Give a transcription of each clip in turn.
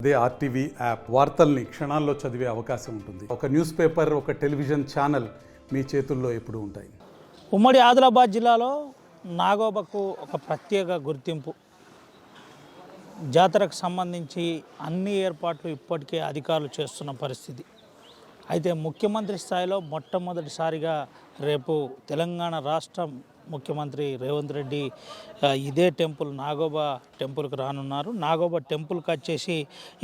అదే RTV app వార్తల్ని క్షణాల్లో చదివే అవకాశం ఉంటుంది. ఒక న్యూస్ పేపర్, ఒక టెలివిజన్ ఛానల్ మీ చేతుల్లో ఎప్పుడూ ఉంటాయి. ఉమ్మడి ఆదిలాబాద్ జిల్లాలో నాగోబాకు ఒక ప్రత్యేక గుర్తింపు. జాతరకు సంబంధించి అన్ని ఏర్పాట్లు ఇప్పటికే అధికారులు చేస్తున్న పరిస్థితి. అయితే ముఖ్యమంత్రి స్థాయిలో మొట్టమొదటిసారిగా రేపు తెలంగాణ రాష్ట్ర ముఖ్యమంత్రి రేవంత్ రెడ్డి ఇదే టెంపుల్ నాగోబా టెంపుల్కి రానున్నారు. నాగోబా టెంపుల్కి వచ్చేసి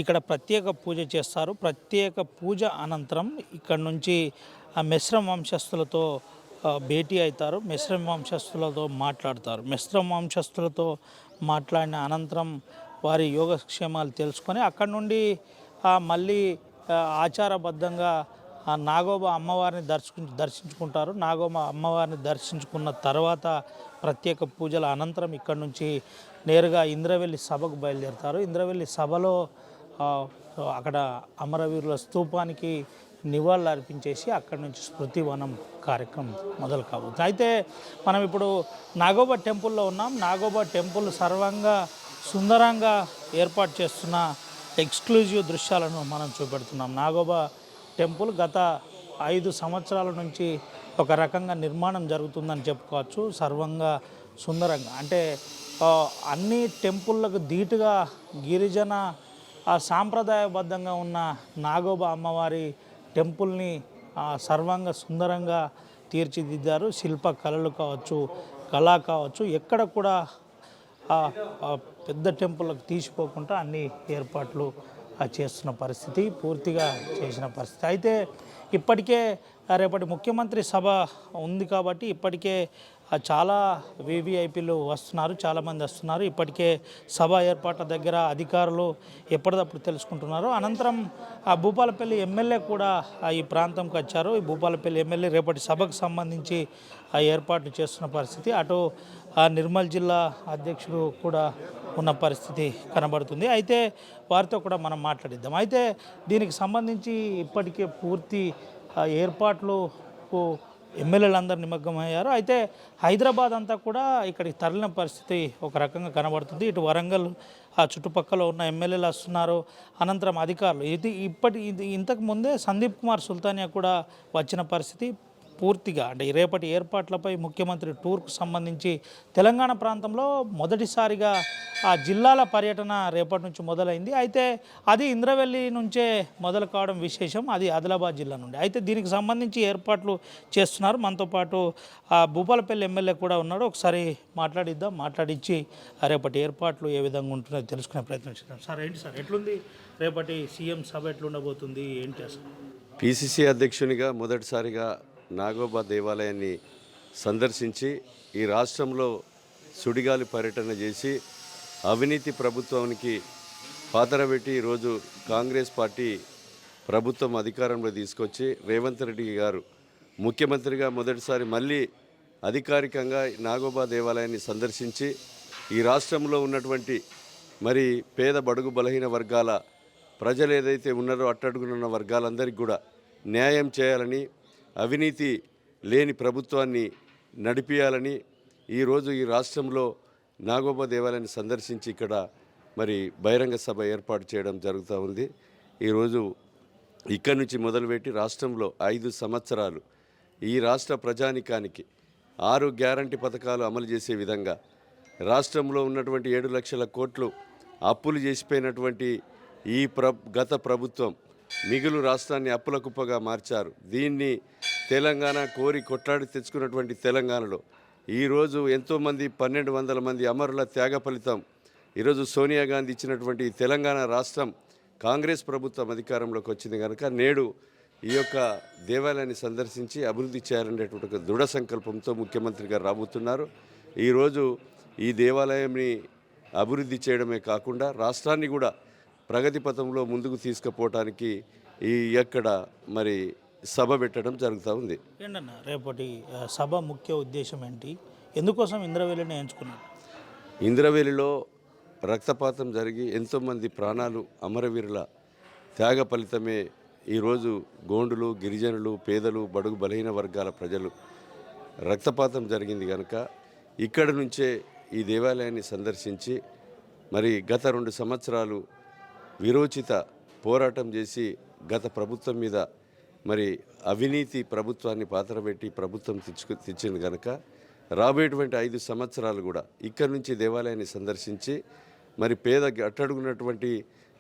ఇక్కడ ప్రత్యేక పూజ చేస్తారు. ప్రత్యేక పూజ అనంతరం ఇక్కడ నుంచి మిశ్రమ వంశస్థులతో భేటీ అవుతారు. మిశ్రమ వంశస్థులతో మాట్లాడతారు. మిశ్రమ వంశస్థులతో మాట్లాడిన అనంతరం వారి యోగక్షేమాలు తెలుసుకొని అక్కడ నుండి మళ్ళీ ఆచారబద్ధంగా నాగోబా అమ్మవారిని దర్శించుకుంటారు. నాగోబా అమ్మవారిని దర్శించుకున్న తర్వాత ప్రత్యేక పూజల అనంతరం ఇక్కడ నుంచి నేరుగా ఇంద్రవెల్లి సభకు బయలుదేరుతారు. ఇంద్రవెల్లి సభలో అక్కడ అమరవీరుల స్తూపానికి నివాళులు అర్పించేసి అక్కడి నుంచి స్మృతివనం కార్యక్రమం మొదలు కాబోతుంది. అయితే మనం ఇప్పుడు నాగోబా టెంపుల్లో ఉన్నాం. నాగోబా టెంపుల్ సర్వంగా సుందరంగా ఏర్పాటు చేస్తున్న ఎక్స్క్లూజివ్ దృశ్యాలను మనం చూపెడుతున్నాం. నాగోబా టెంపుల్ గత 5 సంవత్సరాల నుంచి ఒక రకంగా నిర్మాణం జరుగుతుందని చెప్పుకోవచ్చు. సర్వంగా సుందరంగా అంటే అన్ని టెంపుల్లకు ధీటుగా గిరిజన సాంప్రదాయబద్ధంగా ఉన్న నాగోబా అమ్మవారి టెంపుల్ని సర్వంగా సుందరంగా తీర్చిదిద్దారు. శిల్ప కళలు కావచ్చు, కళ కావచ్చు, ఎక్కడ కూడా పెద్ద టెంపుల్కి తీసిపోకుండా అన్ని ఏర్పాట్లు చేస్తున్న పరిస్థితి, పూర్తిగా చేసిన పరిస్థితి. అయితే ఇప్పటికే రేపటి ముఖ్యమంత్రి సభ ఉంది కాబట్టి ఇప్పటికే చాలా వివిఐపీలు వస్తున్నారు, చాలామంది వస్తున్నారు. ఇప్పటికే సభ ఏర్పాట్ల దగ్గర అధికారులు ఎప్పటికప్పుడు తెలుసుకుంటున్నారు. అనంతరం భూపాలపల్లి ఎమ్మెల్యే కూడా ఈ ప్రాంతంకి వచ్చారు. ఈ భూపాలపల్లి ఎమ్మెల్యే రేపటి సభకు సంబంధించి ఏర్పాట్లు చేస్తున్న పరిస్థితి. అటు నిర్మల్ జిల్లా అధ్యక్షుడు కూడా ఉన్న పరిస్థితి కనబడుతుంది. అయితే వారితో కూడా మనం మాట్లాడిద్దాం. అయితే దీనికి సంబంధించి ఇప్పటికే పూర్తి ఏర్పాట్లు ఎమ్మెల్యేలందరూ నిమగ్నమయ్యారు. అయితే హైదరాబాద్ అంతా కూడా ఇక్కడికి తరలిన పరిస్థితి ఒక రకంగా కనబడుతుంది. ఇటు వరంగల్ చుట్టుపక్కల ఉన్న ఎమ్మెల్యేలు వస్తున్నారు. అనంతరం అధికారులు ఇంతకు ముందే సందీప్ కుమార్ సుల్తానియా కూడా వచ్చిన పరిస్థితి. పూర్తిగా అంటే రేపటి ఏర్పాట్లపై ముఖ్యమంత్రి టూర్కు సంబంధించి తెలంగాణ ప్రాంతంలో మొదటిసారిగా ఆ జిల్లాల పర్యటన రేపటి నుంచి మొదలైంది. అయితే అది ఇంద్రవెల్లి నుంచే మొదలు కావడం విశేషం. అది ఆదిలాబాద్ జిల్లా నుండి. అయితే దీనికి సంబంధించి ఏర్పాట్లు చేస్తున్నారు. మనతో పాటు భూపాలపల్లి ఎమ్మెల్యే కూడా ఉన్నాడు. ఒకసారి మాట్లాడిద్దాం. మాట్లాడించి రేపటి ఏర్పాట్లు ఏ విధంగా ఉంటుందో తెలుసుకునే ప్రయత్నం చేద్దాం. సార్ ఏంటి సార్, ఎట్లుంది రేపటి సీఎం సభ, ఎట్లుండబోతుంది ఏంటి అసలు? పిసిసి అధ్యక్షునిగా మొదటిసారిగా నాగోబా దేవాలయాన్ని సందర్శించి ఈ రాష్ట్రంలో సుడిగాలి పర్యటన చేసి అవినీతి ప్రభుత్వానికి పాతరబెట్టి ఈరోజు కాంగ్రెస్ పార్టీ ప్రభుత్వం అధికారంలో తీసుకొచ్చి రేవంత్ రెడ్డి గారు ముఖ్యమంత్రిగా మొదటిసారి మళ్ళీ అధికారికంగా నాగోబా దేవాలయాన్ని సందర్శించి ఈ రాష్ట్రంలో ఉన్నటువంటి మరి పేద బడుగు బలహీన వర్గాల ప్రజలు ఏదైతే ఉన్నారో అట్టడుగునున్న వర్గాలందరికీ కూడా న్యాయం చేయాలని, అవినీతి లేని ప్రభుత్వాన్ని నడిపియాలని ఈరోజు ఈ రాష్ట్రంలో నాగోబా దేవాలయాన్ని సందర్శించి ఇక్కడ మరి బహిరంగ సభ ఏర్పాటు చేయడం జరుగుతూ ఉంది. ఈరోజు ఇక్కడి నుంచి మొదలుపెట్టి రాష్ట్రంలో 5 సంవత్సరాలు ఈ రాష్ట్ర ప్రజానికానికి 6 గ్యారంటీ పథకాలు అమలు చేసే విధంగా రాష్ట్రంలో ఉన్నటువంటి 7 లక్షల కోట్లు అప్పులు చేసిపోయినటువంటి ఈ గత ప్రభుత్వం మిగులు రాష్ట్రాన్ని అప్పుల కుప్పగా మార్చారు. దీన్ని తెలంగాణ కోరి కొట్లాడి తెచ్చుకున్నటువంటి తెలంగాణలో ఈరోజు ఎంతోమంది 1200 మంది అమరుల త్యాగ ఫలితం ఈరోజు సోనియా గాంధీ ఇచ్చినటువంటి తెలంగాణ రాష్ట్రం కాంగ్రెస్ ప్రభుత్వం అధికారంలోకి వచ్చింది కనుక నేడు ఈ యొక్క దేవాలయాన్ని సందర్శించి అభివృద్ధి చేయాలనేటువంటి ఒక దృఢ సంకల్పంతో ముఖ్యమంత్రి గారు రాబోతున్నారు. ఈరోజు ఈ దేవాలయాన్ని అభివృద్ధి చేయడమే కాకుండా రాష్ట్రాన్ని కూడా ప్రగతి పథంలో ముందుకు తీసుకుపోవటానికి ఎక్కడ మరి సభ పెట్టడం జరుగుతూ ఉంది. ఏంటన్నా రేపటి సభ ముఖ్య ఉద్దేశం ఏంటి? ఎందుకోసం ఇంద్రవెల్లిని ఎంచుకున్నారు? ఇంద్రవెల్లిలో రక్తపాతం జరిగి ఎంతోమంది ప్రాణాలు అమరవీరుల త్యాగ ఫలితమే ఈరోజు గోండులు, గిరిజనులు, పేదలు, బడుగు బలహీన వర్గాల ప్రజలు రక్తపాతం జరిగింది కనుక ఇక్కడ నుంచే ఈ దేవాలయాన్ని సందర్శించి మరి గత 2 సంవత్సరాలు విరోచిత పోరాటం చేసి గత ప్రభుత్వం మీద మరి అవినీతి ప్రభుత్వాన్ని పాతరబెట్టి ప్రభుత్వం తెచ్చింది కనుక రాబోయేటువంటి 5 సంవత్సరాలు కూడా ఇక్కడి నుంచి దేవాలయాన్ని సందర్శించి మరి అట్టడుగున్నటువంటి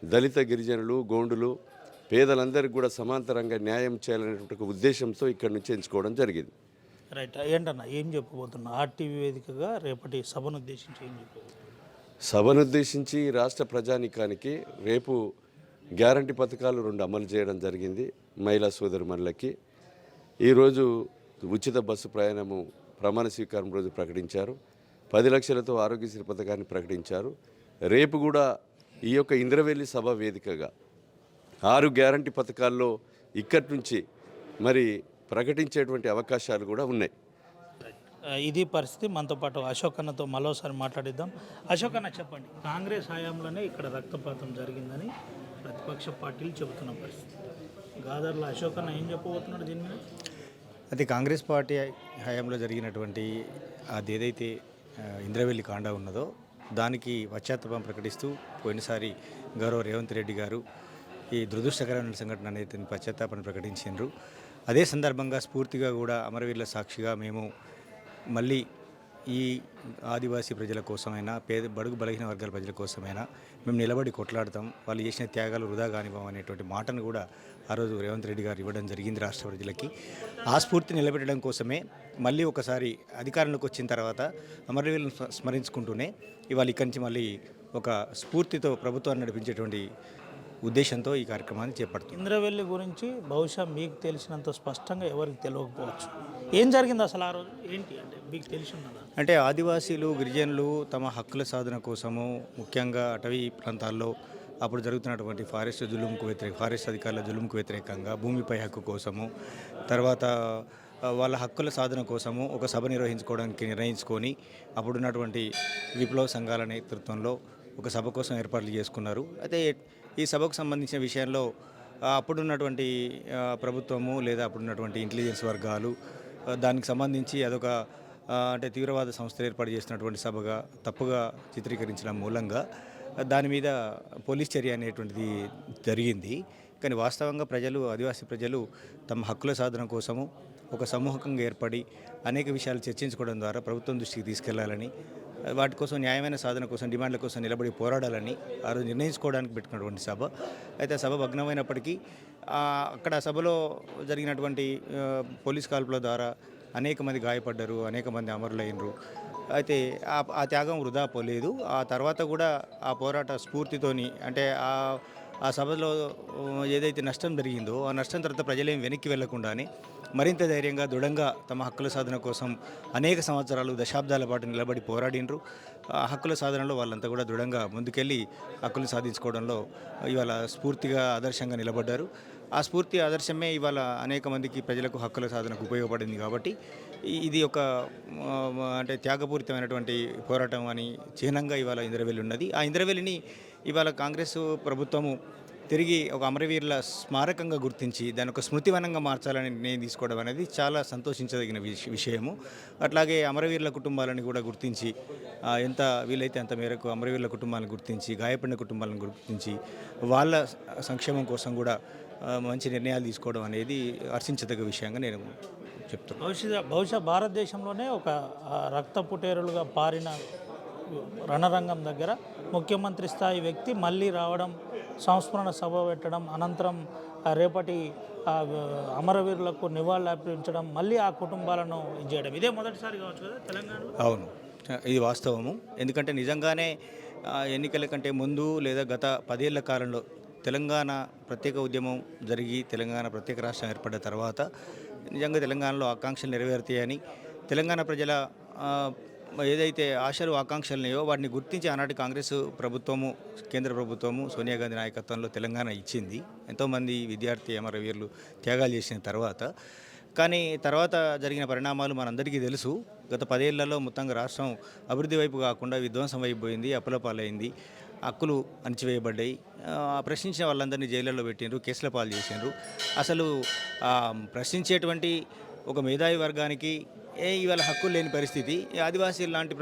దళిత గిరిజనులు గోండులు పేదలందరికీ కూడా సమాంతరంగా న్యాయం చేయాలనేటువంటి ఒక ఉద్దేశంతో ఇక్కడి నుంచి ఎంచుకోవడం జరిగింది. రైట్. ఏంటన్నా ఏం చెప్పబోతున్నా ఆర్టీవీ వేదికగా రేపటి సభను ఉద్దేశించి ఏం చెప్పబోతున్నా? సభను ఉద్దేశించి రాష్ట్ర ప్రజానీకానికి రేపు గ్యారంటీ పథకాలు 2 అమలు చేయడం జరిగింది. మహిళా సోదరుమణులకి ఈరోజు ఉచిత బస్సు ప్రయాణము ప్రమాణ స్వీకారం రోజు ప్రకటించారు. 10 లక్షలతో ఆరోగ్యశ్రీ పథకాన్ని ప్రకటించారు. రేపు కూడా ఈ యొక్క ఇంద్రవెల్లి సభ వేదికగా 6 గ్యారంటీ పథకాల్లో ఇక్కడి నుంచి మరి ప్రకటించేటువంటి అవకాశాలు కూడా ఉన్నాయి. ఇది పరిస్థితి. మనతో పాటు అశోక్ అన్నతో మరోసారి మాట్లాడిద్దాం. అశోక్ అన్న చెప్పండి, కాంగ్రెస్ హయాంలోనే ఇక్కడ రక్తపాతం జరిగిందని ప్రతిపక్ష పార్టీలు చెబుతున్న పరిస్థితి. గాదర్ల అశోక్ అన్న ఏం చెప్పబోతున్నాడు దీని మీద? అది కాంగ్రెస్ పార్టీ హయాంలో జరిగినటువంటి అది ఏదైతే ఇంద్రవెల్లి కాండ ఉన్నదో దానికి పశ్చాత్తాపం ప్రకటిస్తూ పోయినసారి గౌరవ రేవంత్ రెడ్డి గారు ఈ దురదృష్టకరమైన సంఘటన అనేది పశ్చాత్తాపాన్ని ప్రకటించారు. అదే సందర్భంగా స్ఫూర్తిగా కూడా అమరవీరుల సాక్షిగా మేము మళ్ళీ ఈ ఆదివాసీ ప్రజల కోసమైనా బడుగు బలహీన వర్గాల ప్రజల కోసమైనా మేము నిలబడి కొట్లాడతాం, వాళ్ళు చేసిన త్యాగాలు వృధా కానివ్వం అనేటువంటి మాటను కూడా ఆ రోజు రేవంత్ రెడ్డి గారు ఇవ్వడం జరిగింది రాష్ట్ర ప్రజలకి. ఆ స్ఫూర్తిని నిలబెట్టడం కోసమే మళ్ళీ ఒకసారి అధికారంలోకి వచ్చిన తర్వాత అమరవీరులను స్మరించుకుంటూనే ఇవాళ ఇక్కడి నుంచి మళ్ళీ ఒక స్ఫూర్తితో ప్రభుత్వాన్ని నడిపించేటువంటి ఉద్దేశంతో ఈ కార్యక్రమాన్ని చేపడుతుంది. ఇంద్రవెల్లి గురించి బహుశా మీకు తెలిసినంత స్పష్టంగా ఎవరికి తెలియకపోవచ్చు. ఏం జరిగింది అసలు ఆ రోజు, ఏంటి అంటే మీకు తెలిసి ఉన్నదా? అంటే ఆదివాసీలు గిరిజనులు తమ హక్కుల సాధన కోసము ముఖ్యంగా అటవీ ప్రాంతాల్లో అప్పుడు జరుగుతున్నటువంటి ఫారెస్ట్ అధికారుల జులుంకు వ్యతిరేకంగా భూమిపై హక్కు కోసము, తర్వాత వాళ్ళ హక్కుల సాధన కోసము ఒక సభ నిర్ణయించుకొని అప్పుడున్నటువంటి విప్లవ సంఘాల నేతృత్వంలో ఒక సభ కోసం ఏర్పాట్లు చేసుకున్నారు. అయితే ఈ సభకు సంబంధించిన విషయంలో అప్పుడున్నటువంటి ప్రభుత్వము లేదా అప్పుడున్నటువంటి ఇంటెలిజెన్స్ వర్గాలు దానికి సంబంధించి అదొక అంటే తీవ్రవాద సంస్థలు ఏర్పాటు చేసినటువంటి సభగా తప్పుగా చిత్రీకరించడం మూలంగా దాని మీద పోలీస్ చర్య అనేటువంటిది జరిగింది. కానీ వాస్తవంగా ఆదివాసీ ప్రజలు తమ హక్కుల సాధన కోసము ఒక సమూహంగా ఏర్పడి అనేక విషయాలు చర్చించుకోవడం ద్వారా ప్రభుత్వం దృష్టికి తీసుకెళ్లాలని, వాటి కోసం న్యాయమైన సాధన కోసం డిమాండ్ల కోసం నిలబడి పోరాడాలని ఆ రోజు నిర్ణయించుకోవడానికి పెట్టుకున్నటువంటి సభ. అయితే సభ భగ్నమైనప్పటికీ అక్కడ సభలో జరిగినటువంటి పోలీస్ కాల్పుల ద్వారా అనేక మంది గాయపడ్డారు, అనేక మంది అమరులైనరు. అయితే ఆ త్యాగం వృధా పోలేదు. ఆ తర్వాత కూడా ఆ పోరాట స్ఫూర్తితోని అంటే ఆ సభలో ఏదైతే నష్టం జరిగిందో ఆ నష్టం తర్వాత ప్రజలేం వెనక్కి వెళ్లకుండానే మరింత ధైర్యంగా దృఢంగా తమ హక్కుల సాధన కోసం అనేక సంవత్సరాలు దశాబ్దాల పాటు నిలబడి పోరాడినరు. ఆ హక్కుల సాధనలో వాళ్ళంతా కూడా దృఢంగా ముందుకెళ్ళి హక్కులు సాధించుకోవడంలో ఇవాళ స్ఫూర్తిగా ఆదర్శంగా నిలబడ్డారు. ఆ స్ఫూర్తి ఆదర్శమే ఇవాళ అనేక మందికి ప్రజలకు హక్కుల సాధనకు ఉపయోగపడింది. కాబట్టి ఇది ఒక అంటే త్యాగపూరితమైనటువంటి పోరాటం అని చిహ్నంగా ఇవాళ ఇంద్రవెల్లి ఉన్నది. ఆ ఇంద్రవెల్లిని ఇవాళ కాంగ్రెస్ ప్రభుత్వము తిరిగి ఒక అమరవీరుల స్మారకంగా గుర్తించి దాని ఒక స్మృతివనంగా మార్చాలని నిర్ణయం తీసుకోవడం అనేది చాలా సంతోషించదగిన విషయము. అట్లాగే అమరవీరుల కుటుంబాలను కూడా గుర్తించి ఎంత వీలైతే అంత మేరకు అమరవీరుల కుటుంబాలను గుర్తించి గాయపడిన కుటుంబాలను గుర్తించి వాళ్ళ సంక్షేమం కోసం కూడా మంచి నిర్ణయాలు తీసుకోవడం అనేది హర్షించదగ్గ విషయంగా నేను చెప్తున్నాను. బహుశా భారతదేశంలోనే ఒక రక్తపుటేరులుగా పారిన రణరంగం దగ్గర ముఖ్యమంత్రి స్థాయి వ్యక్తి మళ్ళీ రావడం, సంస్మరణ సభ పెట్టడం, అనంతరం రేపటి అమరవీరులకు నివాళులు అర్పించడం, మళ్ళీ ఆ కుటుంబాలను చేయడం ఇదే మొదటిసారి కావచ్చు కదా తెలంగాణలో? అవును, ఇది వాస్తవము. ఎందుకంటే నిజంగానే ఎన్నికల కంటే ముందు లేదా గత 10 ఏళ్ల కాలంలో తెలంగాణ ప్రత్యేక ఉద్యమం జరిగి తెలంగాణ ప్రత్యేక రాష్ట్రం ఏర్పడ్డ తర్వాత నిజంగా తెలంగాణలో ఆకాంక్షలు నెరవేరుతాయని తెలంగాణ ప్రజల ఏదైతే ఆశలు ఆకాంక్షలున్నాయో వాటిని గుర్తించి ఆనాటి కాంగ్రెస్ ప్రభుత్వము కేంద్ర ప్రభుత్వము సోనియా గాంధీ నాయకత్వంలో తెలంగాణ ఇచ్చింది. ఎంతోమంది విద్యార్థి అమరవీరులు త్యాగాలు చేసిన తర్వాత. కానీ తర్వాత జరిగిన పరిణామాలు మనందరికీ తెలుసు. గత 10 ఏళ్లలో మొత్తంగా రాష్ట్రం అభివృద్ధి వైపు కాకుండా విధ్వంసం అయిపోయింది, అప్పుల పాలైంది, హక్కులు అణచివేయబడ్డాయి. ప్రశ్నించిన వాళ్ళందరినీ జైళ్ళల్లో పెట్టినారు, కేసుల పాలు చేసినారు. అసలు ప్రశ్నించేటువంటి ఒక మేధావి వర్గానికి ఇవాళ హక్కులు లేని పరిస్థితి. ఈ ఆదివాసీ లాంటి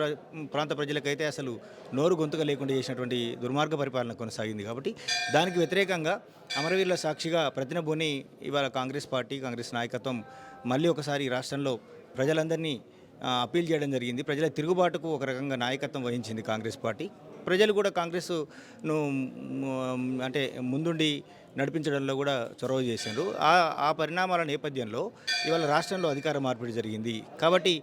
ప్రాంత ప్రజలకైతే అసలు నోరు గొంతుగా లేకుండా చేసినటువంటి దుర్మార్గ పరిపాలన కొనసాగింది. కాబట్టి దానికి వ్యతిరేకంగా అమరవీరుల సాక్షిగా ప్రతినబూని ఇవాళ కాంగ్రెస్ పార్టీ, కాంగ్రెస్ నాయకత్వం మళ్ళీ ఒకసారి ఈ రాష్ట్రంలో ప్రజలందరినీ అప్పీల్ చేయడం జరిగింది. ప్రజల తిరుగుబాటుకు ఒక రకంగా నాయకత్వం వహించింది కాంగ్రెస్ పార్టీ. ప్రజలు కూడా కాంగ్రెస్ను అంటే ముందుండి నడిపించడంలో కూడా చొరవ చేశారు. ఆ పరిణామాల నేపథ్యంలో ఇవాళ రాష్ట్రంలో అధికార మార్పిడి జరిగింది. కాబట్టి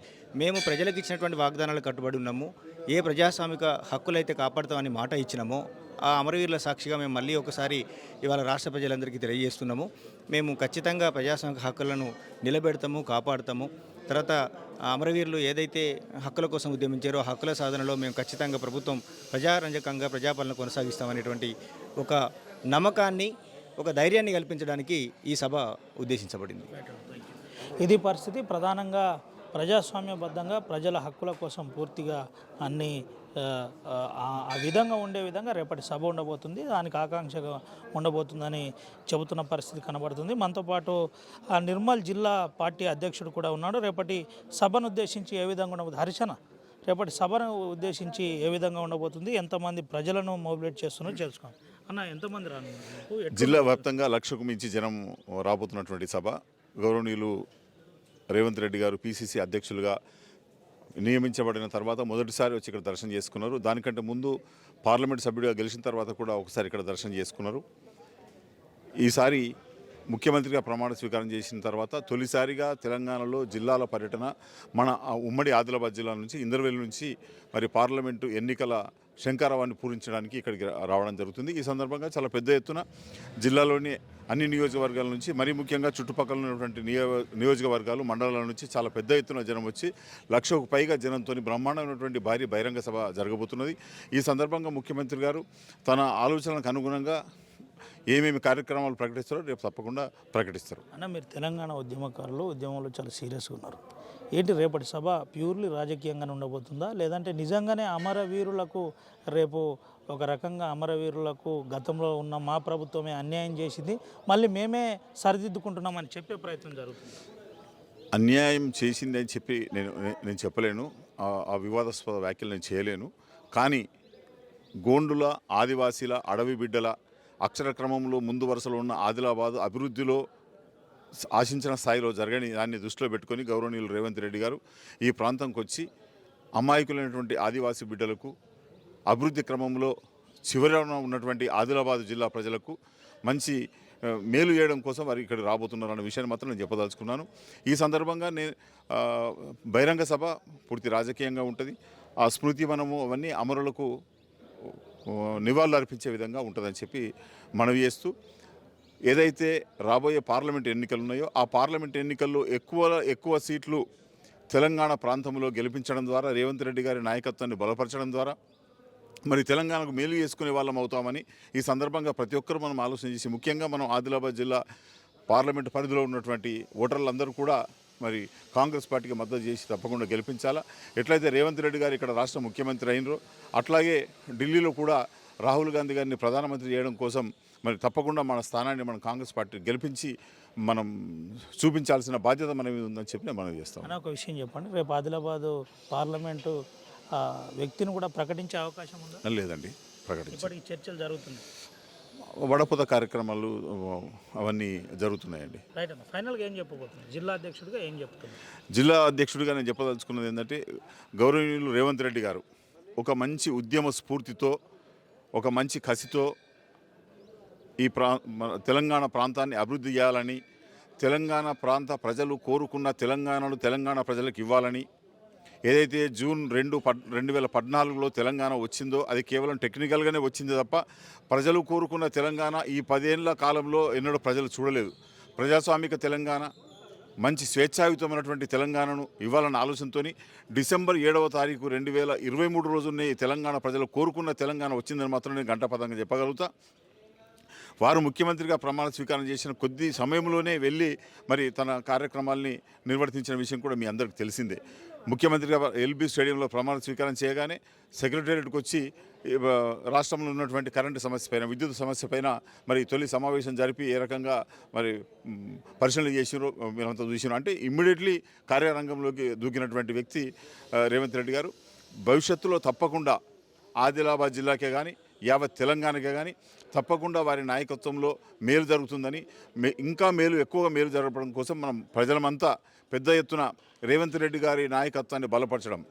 మేము ప్రజలకు ఇచ్చినటువంటి వాగ్దానాలు కట్టుబడి ఉన్నాము. ఏ ప్రజాస్వామిక హక్కులైతే కాపాడుతామని మాట ఇచ్చినామో ఆ అమరవీరుల సాక్షిగా మేము మళ్ళీ ఒకసారి ఇవాళ రాష్ట్ర ప్రజలందరికీ తెలియజేస్తున్నాము. మేము ఖచ్చితంగా ప్రజాస్వామిక హక్కులను నిలబెడతాము, కాపాడుతాము. తర్వాత అమరవీరులు ఏదైతే హక్కుల కోసం ఉద్యమించారో ఆ హక్కుల సాధనలో మేము ఖచ్చితంగా ప్రభుత్వం ప్రజారంజకంగా ప్రజాపాలన కొనసాగిస్తామనేటువంటి ఒక నమ్మకాన్ని, ఒక ధైర్యాన్ని కల్పించడానికి ఈ సభ ఉద్దేశించబడింది. ఇది పరిస్థితి. ప్రధానంగా ప్రజాస్వామ్యబద్ధంగా ప్రజల హక్కుల కోసం పూర్తిగా అన్ని ఆ విధంగా ఉండే విధంగా రేపటి సభ ఉండబోతుంది. దానికి ఆకాంక్షగా ఉండబోతుందని చెబుతున్న పరిస్థితి కనబడుతుంది. మనతో పాటు ఆ నిర్మల్ జిల్లా పార్టీ అధ్యక్షుడు కూడా ఉన్నాడు. రేపటి సభను ఉద్దేశించి ఏ విధంగా ఉండబోతుంది హరిశన, రేపటి సభను ఉద్దేశించి ఏ విధంగా ఉండబోతుంది, ఎంతమంది ప్రజలను మొబిలైట్ చేస్తున్నారో తెలుసుకోండి. అన్న, ఎంతమంది రాను? జిల్లా వ్యాప్తంగా లక్షకు మించి జనం రాబోతున్నటువంటి సభ. గౌరవనీయులు రేవంత్ రెడ్డి గారు పిసిసి అధ్యక్షులుగా నియమించబడిన తర్వాత మొదటిసారి వచ్చి ఇక్కడ దర్శనం చేసుకున్నారు. దానికంటే ముందు పార్లమెంట్ సభ్యుడిగా గెలిచిన తర్వాత కూడా ఒకసారి ఇక్కడ దర్శనం చేసుకున్నారు. ఈసారి ముఖ్యమంత్రిగా ప్రమాణ స్వీకారం చేసిన తర్వాత తొలిసారిగా తెలంగాణలో జిల్లాల పర్యటన మన ఉమ్మడి ఆదిలాబాద్ జిల్లా నుంచి ఇందర్వేల్ నుంచి మరి పార్లమెంటు ఎన్నికల శంకారావాన్ని పూరించడానికి ఇక్కడికి రావడం జరుగుతుంది. ఈ సందర్భంగా చాలా పెద్ద ఎత్తున జిల్లాలోని అన్ని నియోజకవర్గాల నుంచి, మరీ ముఖ్యంగా చుట్టుపక్కల ఉన్నటువంటి నియోజకవర్గాలు, మండలాల నుంచి చాలా పెద్ద ఎత్తున జనం వచ్చి లక్షకు పైగా జనంతో బ్రహ్మాండమైనటువంటి భారీ బహిరంగ సభ జరగబోతున్నది. ఈ సందర్భంగా ముఖ్యమంత్రి గారు తన ఆలోచనలకు అనుగుణంగా ఏమేమి కార్యక్రమాలు ప్రకటిస్తారో రేపు తప్పకుండా ప్రకటిస్తారు. అన్న, మీరు తెలంగాణ ఉద్యమకారులు, ఉద్యమంలో చాలా సీరియస్గా ఉన్నారు. ఏంటి రేపటి సభ ప్యూర్లీ రాజకీయంగానే ఉండబోతుందా, లేదంటే నిజంగానే అమరవీరులకు రేపు ఒక రకంగా అమరవీరులకు గతంలో ఉన్న మా ప్రభుత్వమే అన్యాయం చేసింది, మళ్ళీ మేమే సరిదిద్దుకుంటున్నామని చెప్పే ప్రయత్నం జరుగుతుంది? అన్యాయం చేసింది అని చెప్పి నేను చెప్పలేను. ఆ వివాదాస్పద వ్యాఖ్యలు నేను చేయలేను. కానీ గోండుల, ఆదివాసీల, అడవి బిడ్డల అక్షర క్రమంలో ముందు వరుసలో ఉన్న ఆదిలాబాద్ అభివృద్ధిలో ఆశించిన స్థాయిలో జరగని దాన్ని దృష్టిలో పెట్టుకొని గౌరవనీయులు రేవంత్ రెడ్డి గారు ఈ ప్రాంతంకి వచ్చి అమాయకులైనటువంటి ఆదివాసీ బిడ్డలకు, అభివృద్ధి క్రమంలో చివరన ఉన్నటువంటి ఆదిలాబాద్ జిల్లా ప్రజలకు మంచి మేలు చేయడం కోసం వారు ఇక్కడ రాబోతున్నారు అన్న విషయాన్ని మాత్రం నేను చెప్పదలుచుకున్నాను. ఈ సందర్భంగా బహిరంగ సభ పూర్తి రాజకీయంగా ఉంటుంది. ఆ స్మృతి వనము అవన్నీ అమరులకు నివాళులు అర్పించే విధంగా ఉంటుందని చెప్పి మనవి చేస్తూ, ఏదైతే రాబోయే పార్లమెంట్ ఎన్నికలు ఉన్నాయో ఆ పార్లమెంట్ ఎన్నికల్లో ఎక్కువ సీట్లు తెలంగాణ ప్రాంతంలో గెలిపించడం ద్వారా, రేవంత్ రెడ్డి గారి నాయకత్వాన్ని బలపరచడం ద్వారా మరి తెలంగాణకు మేలు చేసుకునే వాళ్ళం అవుతామని ఈ సందర్భంగా ప్రతి ఒక్కరూ మనం ఆలోచన చేసి, ముఖ్యంగా మనం ఆదిలాబాద్ జిల్లా పార్లమెంట్ పరిధిలో ఉన్నటువంటి ఓటర్లందరూ కూడా మరి కాంగ్రెస్ పార్టీకి మద్దతు చేసి తప్పకుండా గెలిపించాలా. ఎట్లయితే రేవంత్ రెడ్డి గారు ఇక్కడ రాష్ట్ర ముఖ్యమంత్రి అయినరో అట్లాగే ఢిల్లీలో కూడా రాహుల్ గాంధీ గారిని ప్రధానమంత్రి చేయడం కోసం మరి తప్పకుండా మన స్థానాన్ని మనం కాంగ్రెస్ పార్టీ గెలిపించి మనం చూపించాల్సిన బాధ్యత మన మీద ఉందని చెప్పి మనం చేస్తాం. ఒక విషయం చెప్పండి, రేపు ఆదిలాబాదు పార్లమెంటు వ్యక్తిని కూడా ప్రకటించే అవకాశం ఉందా? లేదండి, ప్రకటించి ఇప్పటికి చర్చలు జరుగుతున్నాయి. వడపోత కార్యక్రమాలు అవన్నీ జరుగుతున్నాయండి. రైట్ అన్న, ఫైనల్గా ఏం చెప్పబోతున్నారు జిల్లా అధ్యక్షుడిగా, ఏం చెప్తున్నారు? జిల్లా అధ్యక్షుడిగా నేను చెప్పదలుచుకున్నది ఏంటంటే, గౌరవనీయులు రేవంత్ రెడ్డి గారు ఒక మంచి ఉద్యమ స్ఫూర్తితో, ఒక మంచి కసితో ఈ తెలంగాణ ప్రాంతాన్ని అభివృద్ధి చేయాలని, తెలంగాణ ప్రాంత ప్రజలు కోరుకున్న తెలంగాణను తెలంగాణ ప్రజలకు ఇవ్వాలని, ఏదైతే జూన్ 2, 2014లో తెలంగాణ వచ్చిందో అది కేవలం టెక్నికల్గానే వచ్చింది తప్ప ప్రజలు కోరుకున్న తెలంగాణ ఈ 10 ఏళ్ల కాలంలో ఎన్నడూ ప్రజలు చూడలేదు. ప్రజాస్వామిక తెలంగాణ, మంచి స్వేచ్ఛాయుతమైనటువంటి తెలంగాణను ఇవ్వాలన్న ఆలోచనతో డిసెంబర్ 7వ తారీఖు 2023 రోజునే తెలంగాణ ప్రజలు కోరుకున్న తెలంగాణ వచ్చిందని మాత్రం నేను ఘంటాపథంగా చెప్పగలుగుతా. వారు ముఖ్యమంత్రిగా ప్రమాణ స్వీకారం చేసిన కొద్ది సమయంలోనే వెళ్ళి మరి తన కార్యక్రమాల్ని నిర్వర్తించిన విషయం కూడా మీ అందరికీ తెలిసిందే. ముఖ్యమంత్రిగా ఎల్బీ స్టేడియంలో ప్రమాణ స్వీకారం చేయగానే సెక్రటేరియట్కి వచ్చి రాష్ట్రంలో ఉన్నటువంటి కరెంటు సమస్య పైన, విద్యుత్ సమస్య పైన మరి తొలి సమావేశం జరిపి ఏ రకంగా మరి పరిశీలన చేసినారో మీరంతా చూసినారు. అంటే ఇమ్మీడియట్లీ కార్యరంగంలోకి దూకినటువంటి వ్యక్తి రేవంత్ రెడ్డి గారు. భవిష్యత్తులో తప్పకుండా ఆదిలాబాద్ జిల్లాకే కానీ యావత్ తెలంగాణకే కానీ తప్పకుండా వారి నాయకత్వంలో మేలు జరుగుతుందని, ఇంకా ఎక్కువగా మేలు జరగడం కోసం మనం ప్రజలమంతా పెద్ద ఎత్తున రేవంత్ రెడ్డి గారి నాయకత్వాన్ని బలపరచడం.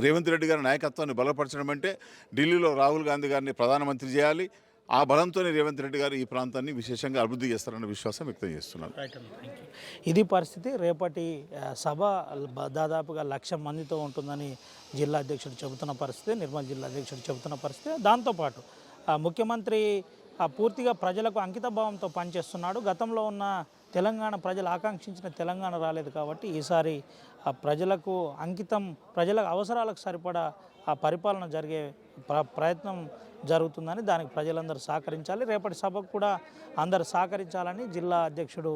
రేవంత్ రెడ్డి గారి నాయకత్వాన్ని బలపరచడం అంటే ఢిల్లీలో రాహుల్ గాంధీ గారిని ప్రధానమంత్రి చేయాలి. ఆ బలంతోనే రేవంత్ రెడ్డి గారు ఈ ప్రాంతాన్ని విశేషంగా అభివృద్ధి చేస్తారన్న విశ్వాసం వ్యక్తం చేస్తున్నాను. ఇది పరిస్థితి. రేపటి సభ దాదాపుగా 1,00,000 మందితో ఉంటుందని జిల్లా అధ్యక్షుడు చెబుతున్న పరిస్థితి, నిర్మల్ జిల్లా అధ్యక్షుడు చెబుతున్న పరిస్థితి. దాంతోపాటు ముఖ్యమంత్రి పూర్తిగా ప్రజలకు అంకిత భావంతో పనిచేస్తున్నాడు. గతంలో ఉన్న తెలంగాణ ప్రజలు ఆకాంక్షించిన తెలంగాణ రాలేదు కాబట్టి ఈసారి ప్రజలకు అంకితం, ప్రజల అవసరాలకు సరిపడా ఆ పరిపాలన జరిగే ప్రయత్నం జరుగుతుందని, దానికి ప్రజలందరూ సహకరించాలి. రేపటి సభకు కూడా అందరూ సహకరించాలని జిల్లా అధ్యక్షుడు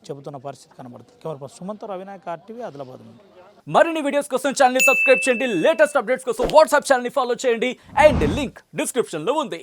చెబుతున్న పరిస్థితి కనబడుతుంది. కెమెరా సుమంత్, రవినాయక్, RTV, ఆదిలాబాద్ నుండి. మరిన్ని వీడియోస్ కోసం ఛానల్ ని సబ్స్క్రైబ్ చేయండి. లేటెస్ట్ అప్డేట్స్ కోసం వాట్సాప్ ఛానల్ ని ఫాలో చేయండి. అండ్ లింక్ డిస్క్రిప్షన్ లో ఉంది.